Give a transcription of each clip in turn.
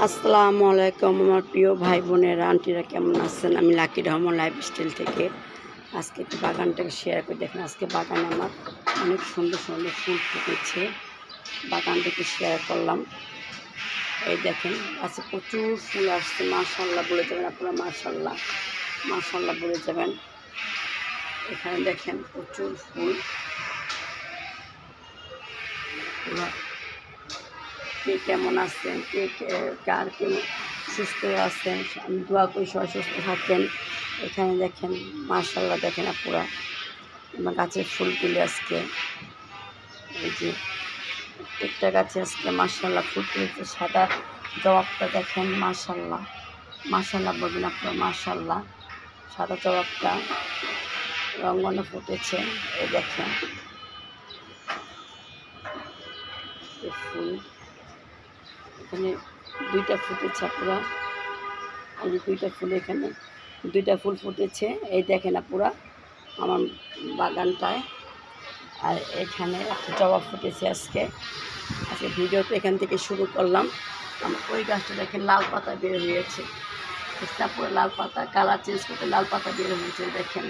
আসসালামু আলাইকুম আমার প্রিয় ভাই বোনেরা আন্টিরা কেমন আছেন। আমি লাকি রহমান লাইফস্টাইল থেকে আজকে একটু বাগানটাকে শেয়ার করে দেখেন। আজকে বাগানে আমার অনেক সুন্দর সুন্দর ফুল ফুটেছে, বাগানটাকে শেয়ার করলাম। এই দেখেন আজকে প্রচুর ফুল আসছে, মাশাআল্লাহ বলে যাবেন আপনারা, মাশাআল্লাহ মাশাআল্লাহ বলে যাবেন। এখানে দেখেন প্রচুর ফুল। কে কেমন আছেন, কার কেমন সুস্থ আছেন, আমি দোয়া করি সবাই সুস্থ থাকেন। এখানে দেখেন মাশাআল্লাহ, দেখেন আপুরা আমার গাছের ফুলগুলি আজকে, এই যে প্রত্যেকটা গাছে আজকে মাশাআল্লাহ ফুল ফুটেছে। সাদা জবাবটা দেখেন মাশাআল্লাহ মাশাআল্লাহ বলবেন আপনারা, মাশাআল্লাহ সাদা জবাবটা রঙনে ফুটেছে। এই দেখেন ফুল এখানে দুইটা ফুটেছে আপুরা, এই যে দুইটা ফুল, এখানে দুইটা ফুল ফুটেছে। এই দেখেন আপুরা আমার বাগানটায়। আর এখানে একটা জবা ফুটেছে আজকে ভিডিওটা এখান থেকে শুরু করলাম। আমার ওই গাছটা দেখেন লাল পাতা বের হয়েছে, পুরো লাল পাতা কালার চেঞ্জ করতে লাল পাতা বের হয়েছে দেখেন।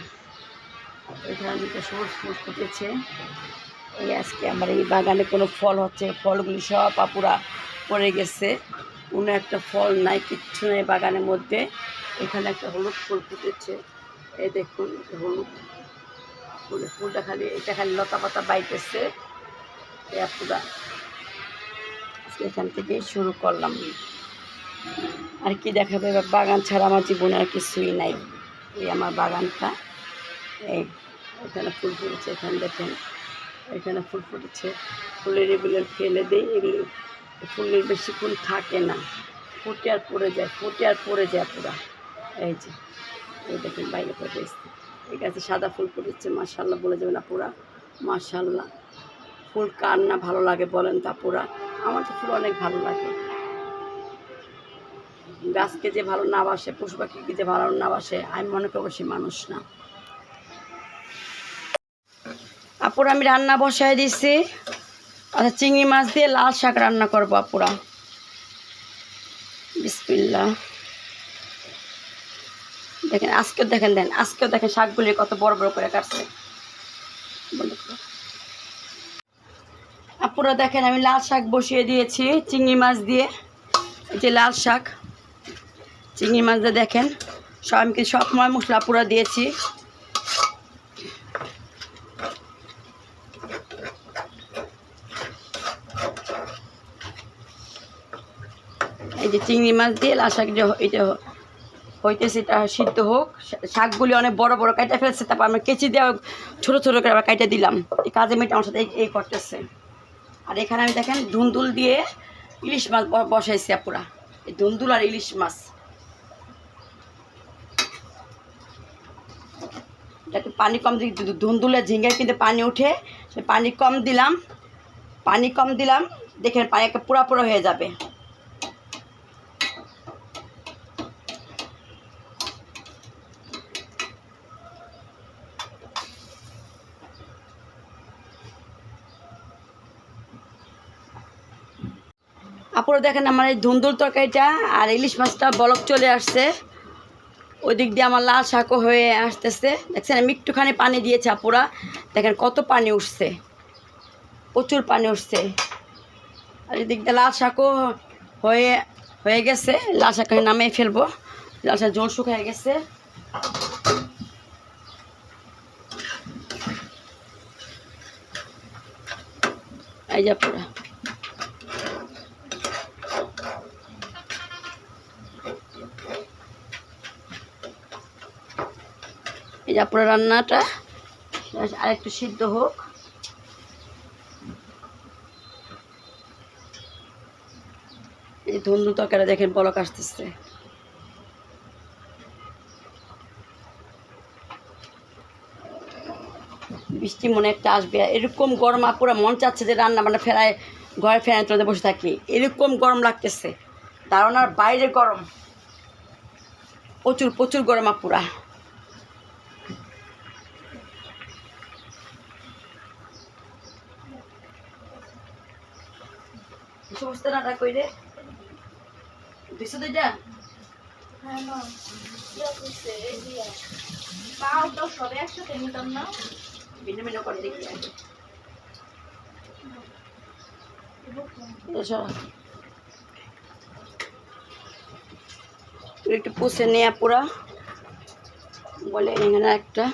এখানে দুটো সবুজ ফুল ফুটেছে। এই আজকে আমার এই বাগানে কোনো ফল হচ্ছে, ফলগুলি সব আপুরা পড়ে গেছে, কোনো একটা ফল নাই, কিচ্ছু নেই বাগানের মধ্যে। এখানে একটা হলুদ ফুল ফুটেছে, এই দেখুন হলুদ ফুলটা খালি, এটা খালি লতা পাতা বাইতেছে। পুরা এখান থেকেই শুরু করলাম। আর কি দেখাবে, বাগান ছাড়া আমার জীবনে আর কিছুই নাই। এই আমার বাগানটা, এই এখানে ফুল ফুটেছে, এখানে দেখেন এখানে ফুল ফুটেছে। ফুলের এগুলো ফেলে দেয়, এগুলো ফুলের বেশিক্ষণ থাকে না, ফুটে আর পড়ে যায়, ফুটে আর পড়ে যায় পুরা। এই যে এই দেখেন বাইরে পড়ে এসছে, এই গাছে সাদা ফুল ফুটেছে, মাশাআল্লাহ বলে যাবে না পুরা, মাশাআল্লাহ। ফুল কার না ভালো লাগে বলেন তা পুরা, আমার তো ফুল অনেক ভালো লাগে। গাছকে যে ভালো না বাসে, পশু পাখিকে যে ভালো না বাসে, আমি মনে করবো সে মানুষ না। আপুরা আমি রান্না বসায় দিচ্ছি, আচ্ছা চিংড়ি মাছ দিয়ে লাল শাক রান্না করবো আপুরা। বিসমিল্লাহ। দেখেন আজকেও দেখেন, দেন আজকেও দেখেন শাকগুলি কত বড় বড় করে কাটছে আপুরা। দেখেন আমি লাল শাক বসিয়ে দিয়েছি চিংড়ি মাছ দিয়ে, এই যে লাল শাক চিংড়ি মাছ দিয়ে দেখেন সব আমি সব ময় মশলা পুরা দিয়েছি। এই যে চিংড়ি মাছ দিয়ে লাল শাক যে এটা হইতেছে, এটা সিদ্ধ হোক। শাকগুলি অনেক বড় বড় কাইটা ফেলছে, তারপর আমরা কেচি দেওয়া ছোটো ছোটো করে আবার কাইটা দিলাম। এই কাজে মেয়েটা আমার সাথে এই করতেছে। আর এখানে আমি দেখেন ধুন্দুল দিয়ে ইলিশ মাছ বসাইছি আপুরা, এই ধুন্দুল আর ইলিশ মাছ। একটু পানি কম দিই, ধুন্দুলের ঝিঙ্গায় কিন্তু পানি উঠে, সে পানি কম দিলাম দেখেন পানি একটা পুরা পুরো হয়ে যাবে। আপুরা দেখেন আমার এই ধুন্দুল তরকারিটা আর ইলিশ মাছটা বলক চলে আসছে, ওই দিক দিয়ে আমার লাল শাকও হয়ে আসতেছে। দেখছেন আমি একটুখানি পানি দিয়েছি আপুরা, দেখেন কত পানি উঠছে, প্রচুর পানি উঠছে। আর এই দিক দিয়ে লাল শাকও হয়ে গেছে, লাল শাক নামিয়ে ফেলবো, লাল শাক জল শুকিয়ে গেছে। এই যে আপুরা এই যে পুরো রান্নাটা আরেকটু সিদ্ধ হোক। এই ধুন্দুল তরকারি দেখেন বলক আসতেছে। বৃষ্টি মনে একটা আসবে, এরকম গরম আপুরা মন চাচ্ছে যে রান্না বান্না ফেরায় ঘরে ফেরায় তোলে বসে থাকি, এরকম গরম লাগতেছে, ধারণার বাইরে গরম, প্রচুর প্রচুর গরম আপুরা। সমস্ত রান্না করে দিছো দুইটা হ্যাঁ না এই যে পাও তো সবে একসাথে নিতাম না ভিন্ন ভিন্ন করে দেখি আগে একটু পুষে নেওয়া পুরা বলে এখানে একটা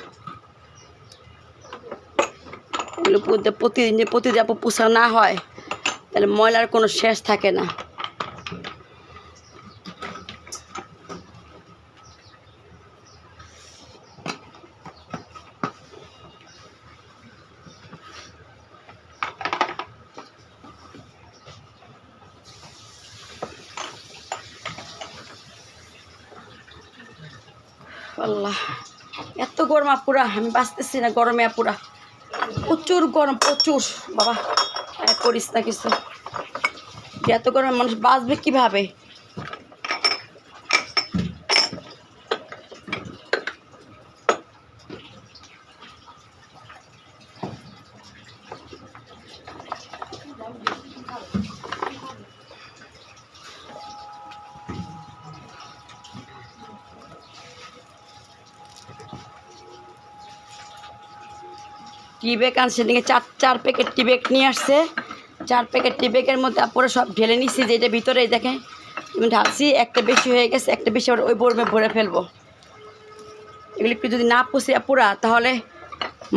এগুলো প্রতিদিন যে প্রতিদিন পুষা না হয় তাহলে ময়লার কোনো শেষ থাকে না। আল্লাহ এত গরম আপুরা আমি বাঁচতেছি না গরমে আপুরা প্রচুর গরম প্রচুর বাবা করিস না কিছু এত গরমে মানুষ বাঁচবে কীভাবে টি ব্যাগ আনছে নাকি চার প্যাকেট টি ব্যাগ নিয়ে আসছে 4 প্যাকেট টি ব্যাগের মধ্যে আপুরা সব ঢেলে নিচ্ছি যেটা ভিতরে দেখেন তুমি ঢালছি একটা বেশি হয়ে গেছে একটা বেশি আবার ওই বরমে ভরে ফেলবো এগুলি একটু যদি না পুষি আপুরা তাহলে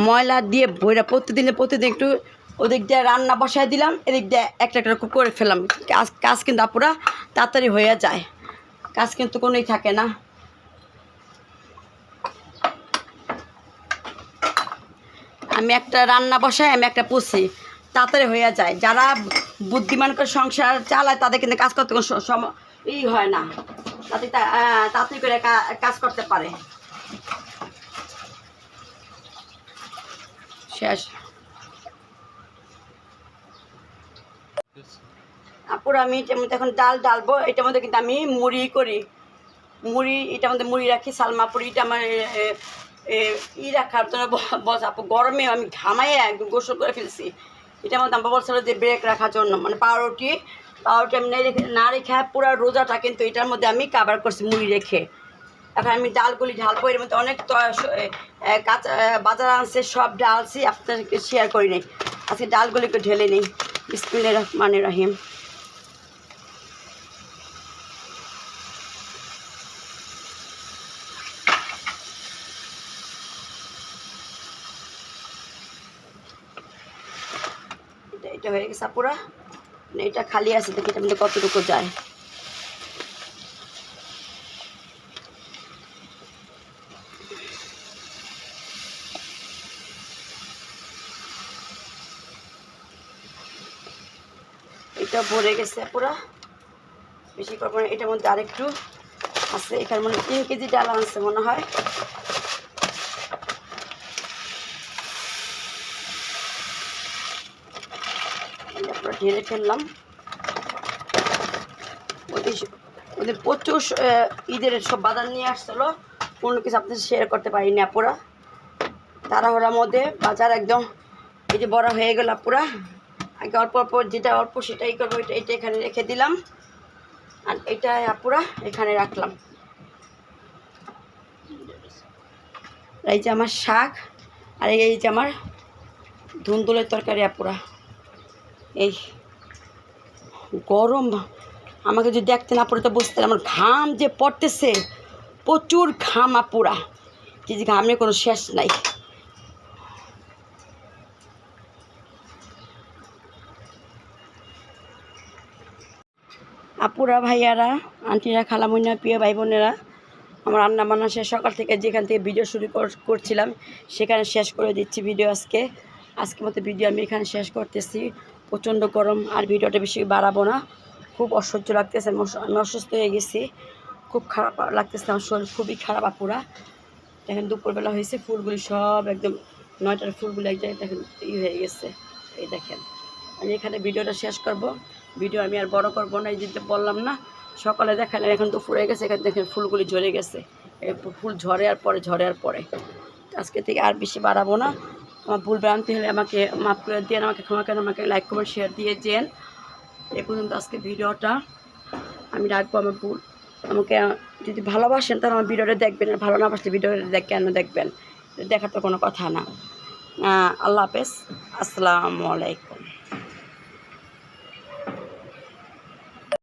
ময়লা দিয়ে ভরে প্রতিদিন একটু ওদিক দিয়ে রান্না বসায় দিলাম এদিক দিয়ে একটা করে ফেললাম কাজ কিন্তু আপুরা তাড়াতাড়ি হয়ে যায় কাজ কিন্তু কোনোই থাকে না। আমি একটা রান্না বসাই আমি একটা পুষি তাড়াতাড়ি হয়ে যায় যারা বুদ্ধিমান করে সংসার চালায় তাদের কিন্তু কাজ করতে কোনো হয় না তাতে তাড়াতাড়ি করে কাজ করতে পারে। শেষ আপুর আমি এটার মধ্যে এখন ডাল ডালবো এটার মধ্যে কিন্তু আমি মুড়ি করি এটার মধ্যে মুড়ি রাখি সালমাপুরি এটা আমার রাখার জন্য বস আপু গরমে আমি ঘামাই একদম গোসল করে ফেলছি এটার মধ্যে আমার বলছিল যে ব্রেক রাখার জন্য মানে পাউরুটি আমি না রেখে পুরো রোজাটা কিন্তু এটার মধ্যে আমি কাভার করছি মুড়ি রেখে এখন আমি ডালগুলি ঢালবো এর মধ্যে অনেক কাঁচা বাজার আনছে সব ডালছি আপনাদেরকে শেয়ার করি নিই আজকে ডালগুলিকে ঢেলে নিই বিসমিল্লাহির রহমানির রহিম। এটা হয়ে গেছে পুরা এটা খালি আছে দেখি এটার মধ্যে কতটুকু যায় এটা ভরে গেছে পুরা বেশি করবো না এটার মধ্যে আরেকটু আছে এখানে মানে 3 কেজি ডাল আনছে মনে হয় ঢেলে ফেললাম ওদের প্রচুর ঈদের সব বাজার নিয়ে আসছিলো কোনো কিছু আপনাদের শেয়ার করতে পারিনি আপুরা তাড়াহুড়ার মধ্যে বাজার একদম এই যে বড় হয়ে গেল আপুরা আগে অল্প অল্প যেটা অল্প সেটাই করবো এটা এখানে রেখে দিলাম আর এটা আপুরা এখানে রাখলাম। এই যে আমার শাক আর এই যে আমার ধুন্দুলের তরকারি আপুরা এই গরম আমাকে যদি দেখতে না পড়ে তো বুঝতে আমার ঘাম যে পড়তেছে প্রচুর ঘাম আপুরা যে ঘামের কোনো শেষ নাই। আপুরা ভাইয়ারা আন্টিরা খালামুনিয়া প্রিয় ভাই বোনেরা আমার রান্না বান্না শেষ সকাল থেকে যেখান থেকে ভিডিও শুরু করছিলাম সেখানে শেষ করে দিচ্ছি ভিডিও আজকের মতো ভিডিও আমি এখানে শেষ করতেছি প্রচণ্ড গরম আর ভিডিওটা বেশি বাড়াবো না খুব অসহ্য লাগতেছে আমি অসুস্থ হয়ে গেছি খুব খারাপ লাগতেছে আমার শরীর খুবই খারাপ আপুরা দেখেন দুপুরবেলা হয়েছে ফুলগুলি সব একদম 9টার ফুলগুলি এক জায়গায় দেখেন হয়ে গেছে এই দেখেন আমি এখানে ভিডিওটা শেষ করব ভিডিও আমি আর বড় করবো না এই দিতে বললাম না সকালে দেখালেন এখন দুপুর হয়ে গেছে এখানে দেখেন ফুলগুলি ঝরে গেছে ফুল ঝরে আর পরে আজকে থেকে আর বেশি বাড়াবো না আমার ভুল ভ্রান্তি হলে আমাকে মাফ করে দিয়ে আমাকে ক্ষমা করে আমাকে লাইক কমেন্ট শেয়ার দিয়ে যেন এই পর্যন্ত আজকে ভিডিওটা আমি রাখবো আমার ভুল। আমাকে যদি ভালোবাসেন তাহলে আমার ভিডিওটা দেখবেন, আর ভালো না বাসলে ভিডিওটা কেন দেখবেন? দেখার তো কোনো কথা না। আল্লাহ হাফেজ, আসসালামু আলাইকুম।